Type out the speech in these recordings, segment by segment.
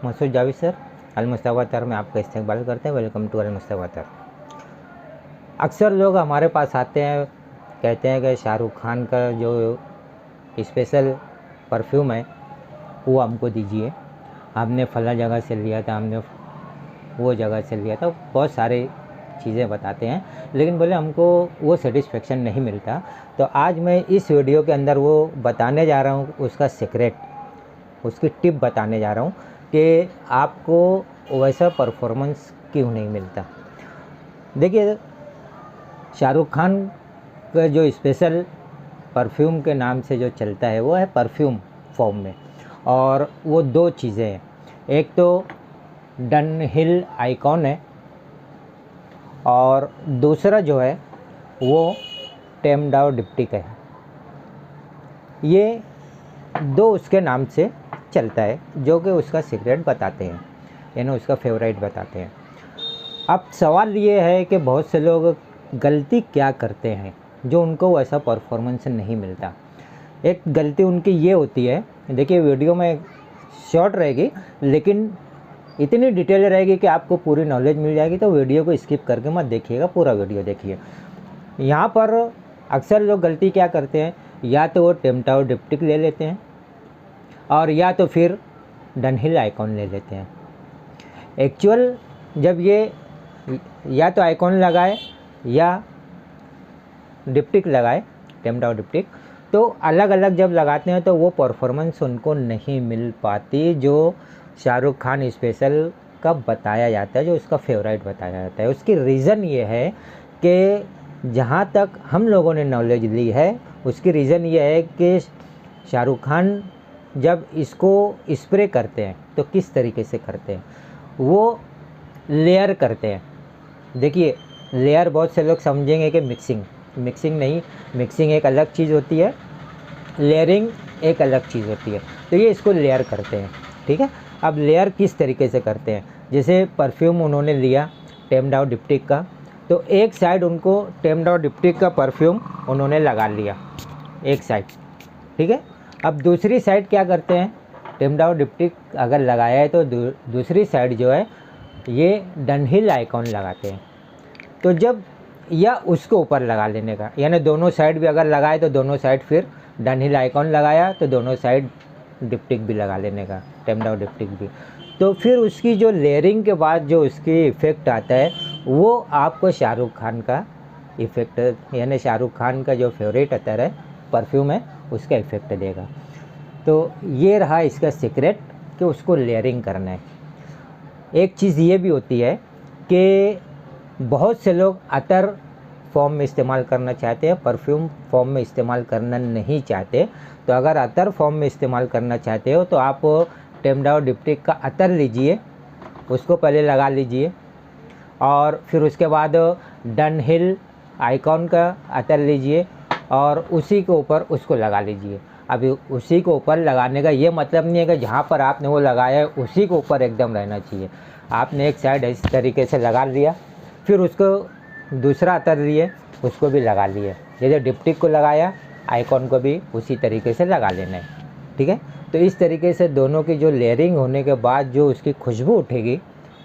Masood Javed sir अल-मुस्तफ़ा में आपका इस्तकबाल करते हैं। Welcome to Al-Mustafa. अक्सर लोग हमारे पास आते हैं, कहते हैं कि शाहरुख खान का जो स्पेशल परफ्यूम है वो हमको दीजिए, हमने फला जगह से लिया था, हमने वो जगह से लिया था, बहुत सारे चीज़ें बताते हैं, लेकिन बोले हमको वो सेटिस्फेक्शन नहीं मिलता। तो आज मैं इस वीडियो के अंदर वो बताने जा रहा हूँ, उसका सीक्रेट, उसकी टिप बताने जा रहा हूँ कि आपको वैसा परफॉर्मेंस क्यों नहीं मिलता। देखिए, शाहरुख खान का जो स्पेशल परफ्यूम के नाम से जो चलता है वो है परफ्यूम फॉर्म में, और वो दो चीज़ें हैं। एक तो डनहिल आइकॉन है और दूसरा जो है वो टेम्डाउ डिप्टिक है। ये दो उसके नाम से चलता है, जो कि उसका सीक्रेट बताते हैं, यानी उसका फेवरेट बताते हैं। अब सवाल ये है कि बहुत से लोग गलती क्या करते हैं जो उनको वैसा परफॉर्मेंस नहीं मिलता। एक गलती उनकी ये होती है, देखिए वीडियो में शॉर्ट रहेगी लेकिन इतनी डिटेल रहेगी कि आपको पूरी नॉलेज मिल जाएगी, तो वीडियो को स्किप करके मत देखिएगा, पूरा वीडियो देखिए। यहाँ पर अक्सर लोग गलती क्या करते हैं, या तो वो टेम्डाउ डिप्टिक ले लेते हैं और या तो फिर डनहिल आइकॉन ले लेते हैं। एक्चुअल जब ये या तो आइकॉन लगाए या डिप्टिक लगाए, टेम्डाउ डिप्टिक, तो अलग अलग जब लगाते हैं तो वो परफॉर्मेंस उनको नहीं मिल पाती जो शाहरुख खान स्पेशल का बताया जाता है, जो उसका फेवरेट बताया जाता है। उसकी रीज़न ये है कि जहाँ तक हम लोगों ने नॉलेज ली है, उसकी रीज़न ये है कि शाहरुख खान जब इसको स्प्रे करते हैं तो किस तरीके से करते हैं, वो लेयर करते हैं। देखिए, लेयर बहुत से लोग समझेंगे कि मिक्सिंग नहीं, मिक्सिंग एक अलग चीज़ होती है, लेयरिंग एक अलग चीज़ होती है। तो ये इसको लेयर करते हैं, ठीक है। अब लेयर किस तरीके से करते हैं, जैसे परफ्यूम उन्होंने लिया टेम्डाउ डिप्टिक का, तो एक साइड उनको टेम्डाउ डिप्टिक का परफ्यूम उन्होंने लगा लिया एक साइड, ठीक है। अब दूसरी साइड क्या करते हैं, टेम्डाउ डिप्टिक अगर लगाया है तो दूसरी साइड जो है ये डनहिल आइकॉन लगाते हैं। तो जब या उसको ऊपर लगा लेने का, यानी दोनों साइड भी अगर लगाए तो दोनों साइड फिर डनहिल आइकॉन लगाया तो दोनों साइड डिप्टिक भी लगा लेने का, टेम्डाउ डिप्टिक भी। तो फिर उसकी जो लेयरिंग के बाद जो उसकी इफ़ेक्ट आता है वो आपको शाहरुख खान का इफ़ेक्ट, यानी शाहरुख खान का जो फेवरेट अतर है परफ्यूम है उसका इफ़ेक्ट देगा। तो ये रहा इसका सीक्रेट कि उसको लेयरिंग करना है। एक चीज़ ये भी होती है कि बहुत से लोग अतर फॉर्म में इस्तेमाल करना चाहते हैं, परफ्यूम फॉर्म में इस्तेमाल करना नहीं चाहते। तो अगर अतर फॉर्म में इस्तेमाल करना चाहते हो तो आप टेम्डाउ डिप्टिक का अतर लीजिए, उसको पहले लगा लीजिए और फिर उसके बाद डनहिल आइकॉन का अतर लीजिए और उसी के ऊपर उसको लगा लीजिए। अभी उसी को ऊपर लगाने का ये मतलब नहीं है कि जहाँ पर आपने वो लगाया है उसी के ऊपर एकदम रहना चाहिए। आपने एक साइड इस तरीके से लगा लिया, फिर उसको दूसरा अतर लिए उसको भी लगा लिए, जैसे डिप्टिक को लगाया आइकॉन को भी उसी तरीके से लगा लेना है, ठीक है। तो इस तरीके से दोनों की जो लेयरिंग होने के बाद जो उसकी खुशबू उठेगी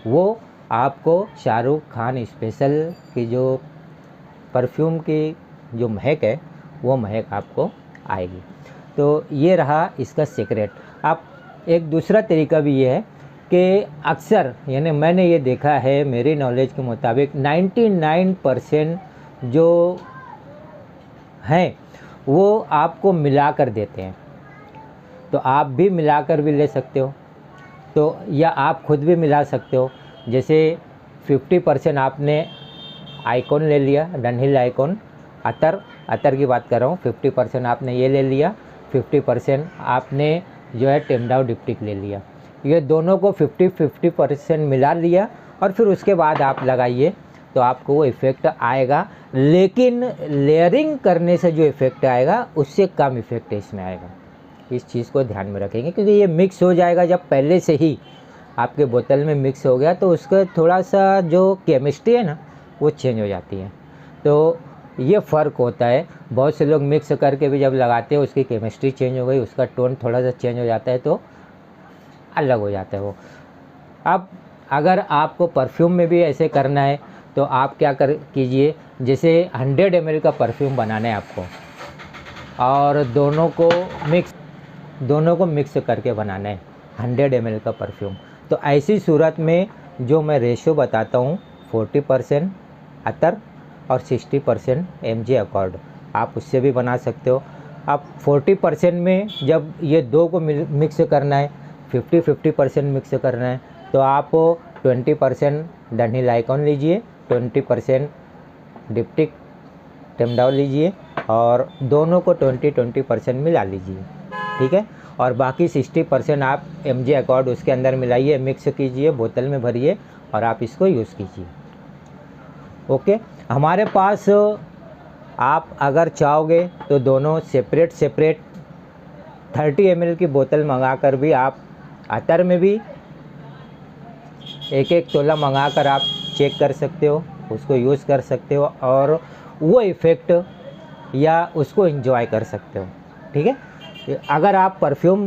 वो आपको शाहरुख खान स्पेशल की जो परफ्यूम की जो महक है वो महक आपको आएगी। तो ये रहा इसका सीक्रेट। आप एक दूसरा तरीका भी ये है कि अक्सर, यानी मैंने ये देखा है मेरी नॉलेज के मुताबिक 99% जो हैं वो आपको मिला कर देते हैं। तो आप भी मिलाकर भी ले सकते हो, तो या आप खुद भी मिला सकते हो। जैसे 50% आपने आइकॉन ले लिया, डनहिल आइकॉन, अतर की बात कर रहा हूँ, 50% आपने ये ले लिया, 50% आपने जो है टेम्डाउ डिप्टिक ले लिया। ये दोनों को 50-50% मिला लिया और फिर उसके बाद आप लगाइए तो आपको वो इफ़ेक्ट आएगा, लेकिन लेयरिंग करने से जो इफ़ेक्ट आएगा उससे कम इफ़ेक्ट इसमें आएगा। इस चीज़ को ध्यान में रखेंगे, क्योंकि ये मिक्स हो जाएगा जब पहले से ही आपके बोतल में मिक्स हो गया तो उसका थोड़ा सा जो केमिस्ट्री है ना वो चेंज हो जाती है। तो ये फ़र्क होता है। बहुत से लोग मिक्स करके भी जब लगाते हैं उसकी केमिस्ट्री चेंज हो गई, उसका टोन थोड़ा सा चेंज हो जाता है, तो अलग हो जाता है वो। अब अगर आपको परफ्यूम में भी ऐसे करना है तो आप क्या कर कीजिए, जैसे 100 ml का परफ्यूम बनाना है आपको और दोनों को मिक्स करके बनाना है 100 ml का परफ्यूम। तो ऐसी सूरत में जो मैं रेशो बताता हूँ 40% अतर और 60% MG अकॉर्ड, आप उससे भी बना सकते हो। अब 40% में जब ये दो को मिक्स करना है, 50-50% मिक्स करना है, तो आप 20% डनहिल आइकॉन लीजिए, 20% डिप्टिक टेमडाउ लीजिए और दोनों को 20-20% मिला लीजिए, ठीक है। और बाकी 60% आप MG अकॉर्ड उसके अंदर मिलाइए, मिक्स कीजिए, बोतल में भरिए और आप इसको यूज़ कीजिए। ओके, हमारे पास आप अगर चाहोगे तो दोनों सेपरेट 30 ml की बोतल मंगा कर भी आप अतर में भी एक तोला मंगा कर आप चेक कर सकते हो, उसको यूज़ कर सकते हो और वो इफ़ेक्ट या उसको एंजॉय कर सकते हो, ठीक है। अगर आप परफ्यूम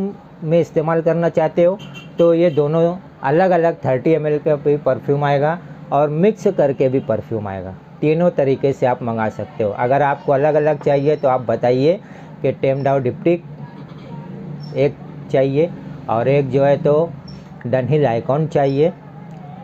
में इस्तेमाल करना चाहते हो तो ये दोनों अलग अलग 30 ml का भी परफ्यूम आएगा और मिक्स करके भी परफ्यूम आएगा। तीनों तरीके से आप मंगा सकते हो। अगर आपको अलग अलग चाहिए तो आप बताइए कि टेमडाउ डिप्टिक एक चाहिए और एक जो है तो डनहिल आइकॉन चाहिए,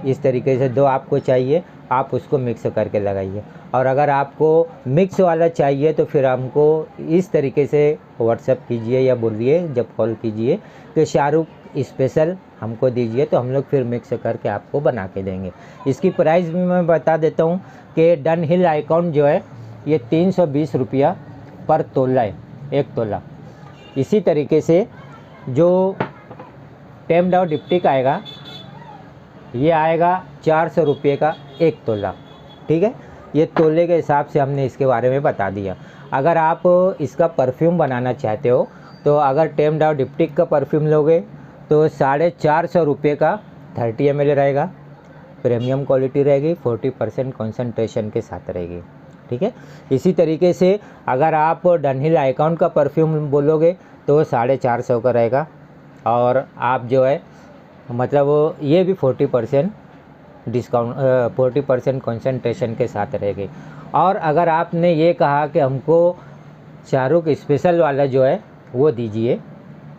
इस तरीके से दो आपको चाहिए, आप उसको मिक्स करके लगाइए। और अगर आपको मिक्स वाला चाहिए तो फिर हमको इस तरीके से व्हाट्सएप कीजिए या बोलिए जब कॉल कीजिए कि शाहरुख स्पेशल हमको दीजिए, तो हम लोग फिर मिक्स करके आपको बना के देंगे। इसकी प्राइस भी मैं बता देता हूँ कि डनहिल आइकॉन जो है ये 320 रुपया पर तोला है, एक तोला। इसी तरीके से जो टेमडाउ डिप्टिक आएगा ये आएगा 400 रुपये का एक तोला, ठीक है। ये तोले के हिसाब से हमने इसके बारे में बता दिया। अगर आप इसका परफ्यूम बनाना चाहते हो तो अगर टेमडाउ डिप्टिक का परफ्यूम लोगे तो 450 रुपये का 30 ml रहेगा, प्रीमियम क्वालिटी रहेगी, 40% कॉन्सेंट्रेशन के साथ रहेगी, ठीक है। इसी तरीके से अगर आप डनहिल आइकॉन का परफ्यूम बोलोगे तो 450 का रहेगा और आप जो है मतलब ये भी 40% डिस्काउंट 40% कॉन्सेंट्रेशन के साथ रहेगी। और अगर आपने ये कहा कि हमको शाहरुख स्पेशल वाला जो है वो दीजिए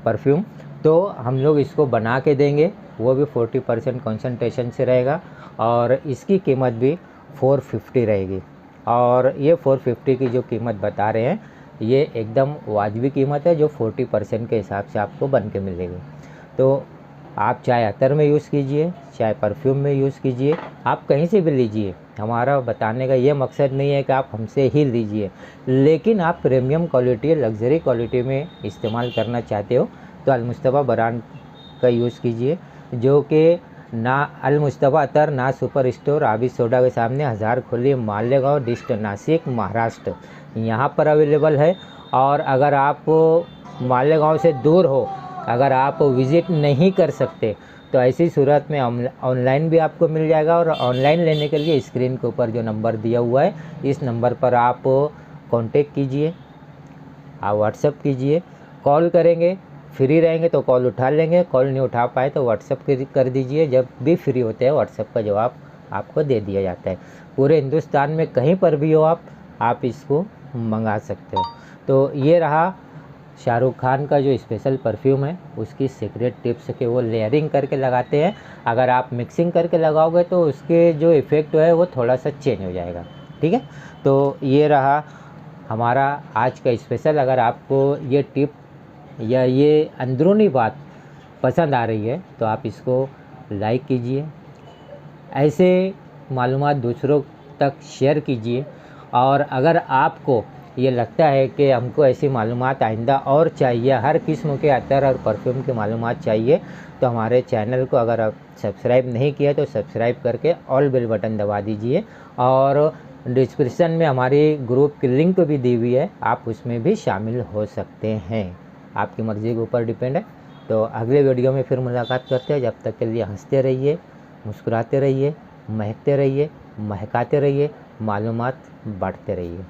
परफ्यूम, तो हम लोग इसको बना के देंगे, वो भी 40% कॉन्सेंट्रेशन से रहेगा और इसकी कीमत भी 450 रहेगी। और ये 450 की जो कीमत बता रहे हैं ये एकदम वाजिबी कीमत है, जो 40% के हिसाब से आपको बन के मिलेगी। तो आप चाहे अतर में यूज़ कीजिए, चाहे परफ्यूम में यूज़ कीजिए, आप कहीं से भी लीजिए। हमारा बताने का ये मकसद नहीं है कि आप हमसे ही लीजिए, लेकिन आप प्रीमियम क्वालिटी, लग्जरी क्वालिटी में इस्तेमाल करना चाहते हो तो अल-मुस्तफ़ा ब्रांड का यूज़ कीजिए, जो कि ना अल-मुस्तफ़ा अतर, ना सुपर स्टोर, आबिद सोडा के सामने, हज़ार खुली, मालेगांव डिस्ट, नासिक, महाराष्ट्र, यहाँ पर अवेलेबल है। और अगर आप मालेगांव से दूर हो, अगर आप विज़िट नहीं कर सकते तो ऐसी सूरत में ऑनलाइन भी आपको मिल जाएगा। और ऑनलाइन लेने के लिए स्क्रीन के ऊपर जो नंबर दिया हुआ है इस नंबर पर आप कांटेक्ट कीजिए, आप व्हाट्सएप कीजिए। कॉल करेंगे, फ्री रहेंगे तो कॉल उठा लेंगे, कॉल नहीं उठा पाए तो व्हाट्सएप कर दीजिए। जब भी फ्री होते हैं व्हाट्सएप का जवाब आपको दे दिया जाता है। पूरे हिंदुस्तान में कहीं पर भी हो आप इसको मंगा सकते हो। तो ये रहा शाहरुख खान का जो स्पेशल परफ्यूम है उसकी सीक्रेट टिप्स के वो लेयरिंग करके लगाते हैं। अगर आप मिक्सिंग करके लगाओगे तो उसके जो इफ़ेक्ट है वो थोड़ा सा चेंज हो जाएगा, ठीक है। तो ये रहा हमारा आज का स्पेशल। अगर आपको ये टिप या ये अंदरूनी बात पसंद आ रही है तो आप इसको लाइक कीजिए, ऐसे मालूमात दूसरों तक शेयर कीजिए। और अगर आपको ये लगता है कि हमको ऐसी मालूमात आइंदा और चाहिए, हर किस्म के अतर और परफ्यूम की मालूमात चाहिए, तो हमारे चैनल को अगर आप सब्सक्राइब नहीं किया तो सब्सक्राइब करके ऑल बेल बटन दबा दीजिए। और डिस्क्रिप्शन में हमारी ग्रुप की लिंक भी दी हुई है, आप उसमें भी शामिल हो सकते हैं। आपकी मर्ज़ी के ऊपर डिपेंड है। तो अगले वीडियो में फिर मुलाकात करते हैं। जब तक के लिए हंसते रहिए, मुस्कुराते रहिए, महकते रहिए, महकाते रहिए, मालूमात बांटते रहिए।